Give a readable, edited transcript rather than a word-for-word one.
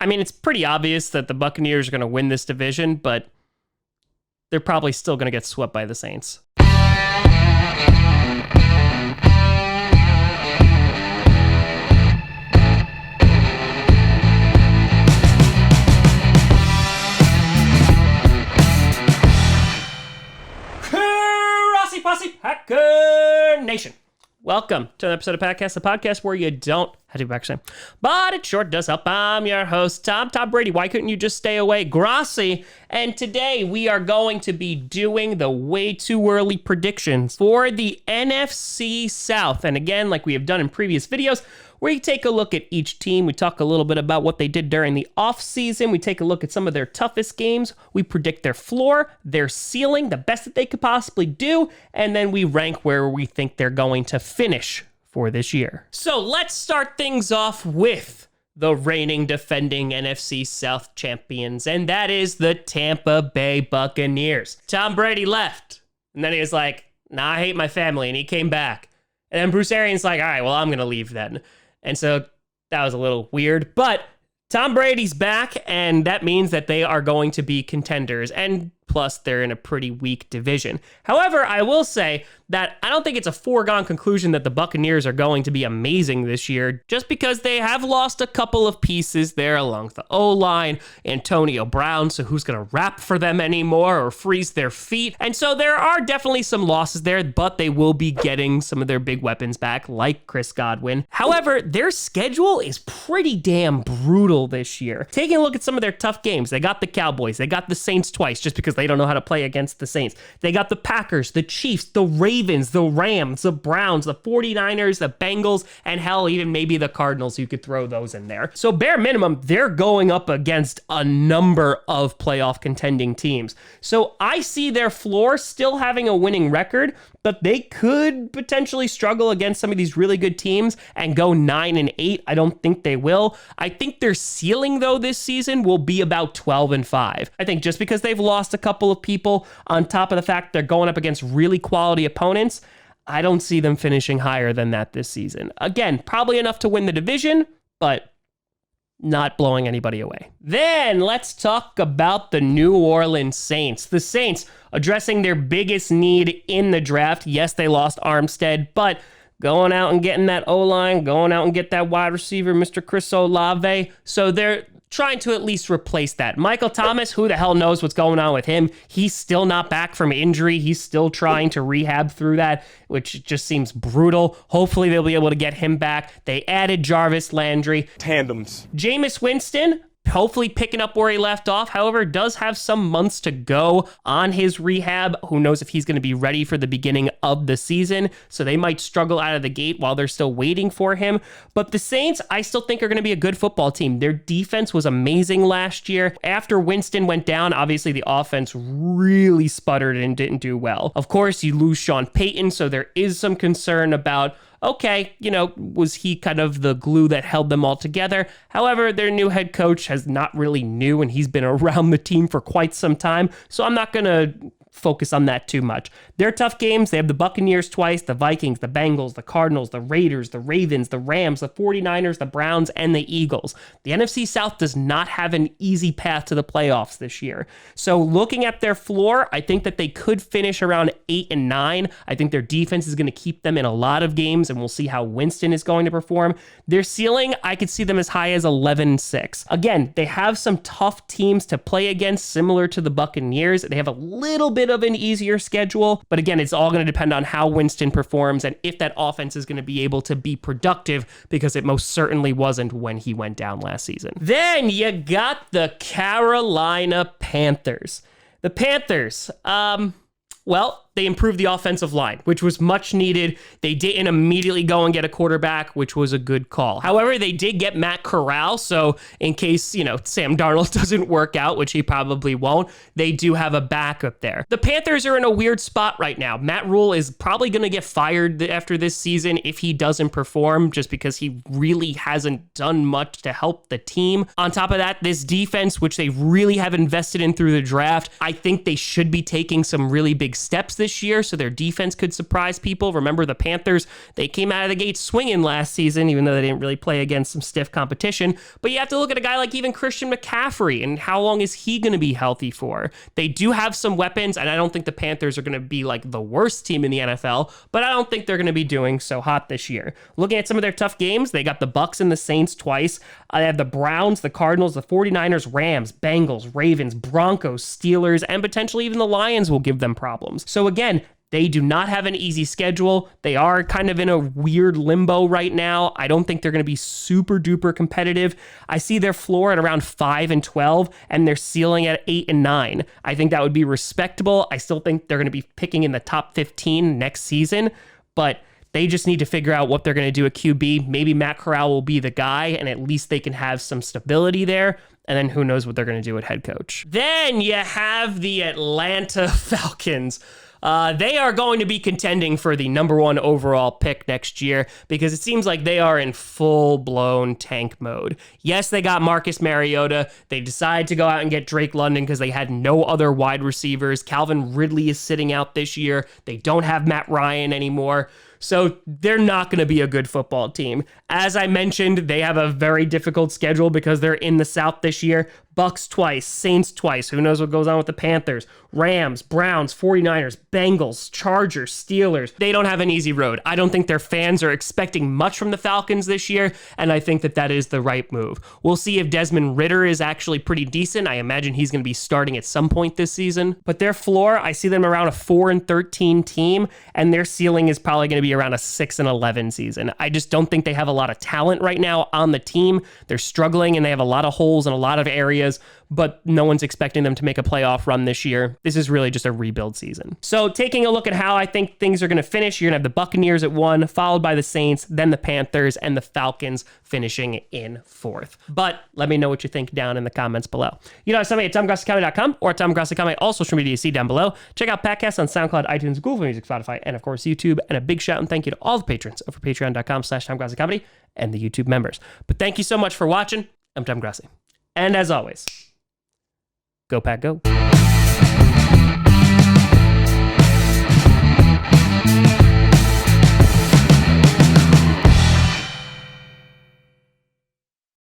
I mean, it's pretty obvious that the Buccaneers are going to win this division, but they're probably still going to get swept by the Saints. Grossi Posse Packer Nation. Welcome to an episode of Podcast, the podcast where you don't have to be back, but it sure does help. I'm your host, Tom Brady. Why couldn't you just stay away? Grossi. And today we are going to be doing the way too early predictions for the NFC South. And again, like we have done in previous videos, where you take a look at each team, we talk a little bit about what they did during the offseason, we take a look at some of their toughest games, we predict their floor, their ceiling, the best that they could possibly do, and then we rank where we think they're going to finish for this year. So let's start things off with the reigning defending NFC South champions, and that is the Tampa Bay Buccaneers. Tom Brady left, and then he was like, nah, I hate my family, and he came back. And then Bruce Arians like, all right, well, I'm going to leave then. And so that was a little weird, but Tom Brady's back, and that means that they are going to be contenders, and plus they're in a pretty weak division. However, I will say that I don't think it's a foregone conclusion that the Buccaneers are going to be amazing this year, just because they have lost a couple of pieces there along the O-line, Antonio Brown, so who's going to wrap for them anymore or freeze their feet? And so there are definitely some losses there, but they will be getting some of their big weapons back, like Chris Godwin. However, their schedule is pretty damn brutal this year. Taking a look at some of their tough games, they got the Cowboys, they got the Saints twice, just because they don't know how to play against the Saints. They got the Packers, the Chiefs, the Ravens, the Rams, the Browns, the 49ers, the Bengals, and hell, even maybe the Cardinals. You could throw those in there. So bare minimum, they're going up against a number of playoff contending teams. So I see their floor still having a winning record, but they could potentially struggle against some of these really good teams and go 9-8. I don't think they will. I think their ceiling, though, this season will be about 12-5. I think just because they've lost a couple of people, on top of the fact they're going up against really quality opponents, I don't see them finishing higher than that this season. Again, probably enough to win the division, but not blowing anybody away. Then let's talk about the New Orleans Saints. The Saints addressing their biggest need in the draft. Yes, they lost Armstead, but going out and getting that O-line, going out and get that wide receiver, Mr. Chris Olave. So they're trying to at least replace that. Michael Thomas, who the hell knows what's going on with him? He's still not back from injury. He's still trying to rehab through that, which just seems brutal. Hopefully they'll be able to get him back. They added Jarvis Landry. Tandems. Jameis Winston, hopefully picking up where he left off. However, does have some months to go on his rehab. Who knows if he's going to be ready for the beginning of the season. So they might struggle out of the gate while they're still waiting for him. But the Saints, I still think are going to be a good football team. Their defense was amazing last year. After Winston went down, obviously the offense really sputtered and didn't do well. Of course, you lose Sean Payton, so there is some concern about, okay, was he kind of the glue that held them all together? However, their new head coach has not really new, and he's been around the team for quite some time, so I'm not going to focus on that too much. Their tough games, they have the Buccaneers twice, the Vikings, the Bengals, the Cardinals, the Raiders, the Ravens, the Rams, the 49ers, the Browns, and the Eagles. The NFC South does not have an easy path to the playoffs this year. So looking at their floor, I think that they could finish around 8-9. I think their defense is going to keep them in a lot of games, and we'll see how Winston is going to perform. Their ceiling, I could see them as high as 11-6. Again, they have some tough teams to play against, similar to the Buccaneers. They have a little bit of an easier schedule, but again, it's all going to depend on how Winston performs and if that offense is going to be able to be productive, because it most certainly wasn't when he went down last season. Then you got the Carolina Panthers. The Panthers, well, they improved the offensive line, which was much needed. They didn't immediately go and get a quarterback, which was a good call. However, they did get Matt Corral, so in case, Sam Darnold doesn't work out, which he probably won't, they do have a backup there. The Panthers are in a weird spot right now. Matt Rule is probably going to get fired after this season if he doesn't perform, just because he really hasn't done much to help the team. On top of that, this defense, which they really have invested in through the draft, I think they should be taking some really big steps this year, so their defense could surprise people. Remember the Panthers, they came out of the gate swinging last season, even though they didn't really play against some stiff competition. But you have to look at a guy like even Christian McCaffrey, and how long is he going to be healthy for? They do have some weapons, and I don't think the Panthers are going to be like the worst team in the NFL, but I don't think they're going to be doing so hot this year. Looking at some of their tough games, they got the Bucs and the Saints twice. They have the Browns, the Cardinals, the 49ers, Rams, Bengals, Ravens, Broncos, Steelers, and potentially even the Lions will give them problems. So again, they do not have an easy schedule. They are kind of in a weird limbo right now. I don't think they're going to be super duper competitive. I see their floor at around 5-12 and their ceiling at 8-9. I think that would be respectable. I still think they're going to be picking in the top 15 next season, but they just need to figure out what they're going to do at QB. Maybe Matt Corral will be the guy, and at least they can have some stability there. And then who knows what they're going to do at head coach. Then you have the Atlanta Falcons. They are going to be contending for the number 1 overall pick next year because it seems like they are in full-blown tank mode. Yes, they got Marcus Mariota. They decided to go out and get Drake London because they had no other wide receivers. Calvin Ridley is sitting out this year. They don't have Matt Ryan anymore. So they're not going to be a good football team. As I mentioned, they have a very difficult schedule because they're in the South this year. Bucks twice, Saints twice. Who knows what goes on with the Panthers? Rams, Browns, 49ers, Bengals, Chargers, Steelers. They don't have an easy road. I don't think their fans are expecting much from the Falcons this year, and I think that that is the right move. We'll see if Desmond Ridder is actually pretty decent. I imagine he's going to be starting at some point this season. But their floor, I see them around a 4-13 team, and their ceiling is probably going to be around a 6-11 season. I just don't think they have a lot of talent right now on the team. They're struggling, and they have a lot of holes in a lot of areas, but no one's expecting them to make a playoff run this year. This is really just a rebuild season. So taking a look at how I think things are going to finish, you're going to have the Buccaneers at 1, followed by the Saints, then the Panthers, and the Falcons finishing in 4th. But let me know what you think down in the comments below. You know, send me at TomGrossiComedy.com or TomGrossiComedy, all social media you see down below. Check out podcasts on SoundCloud, iTunes, Google Music, Spotify, and of course YouTube. And a big shout and thank you to all the patrons over patreon.com/TomGrossiComedy and the YouTube members. But thank you so much for watching. I'm Tom Grossi. And as always, go Pack Go.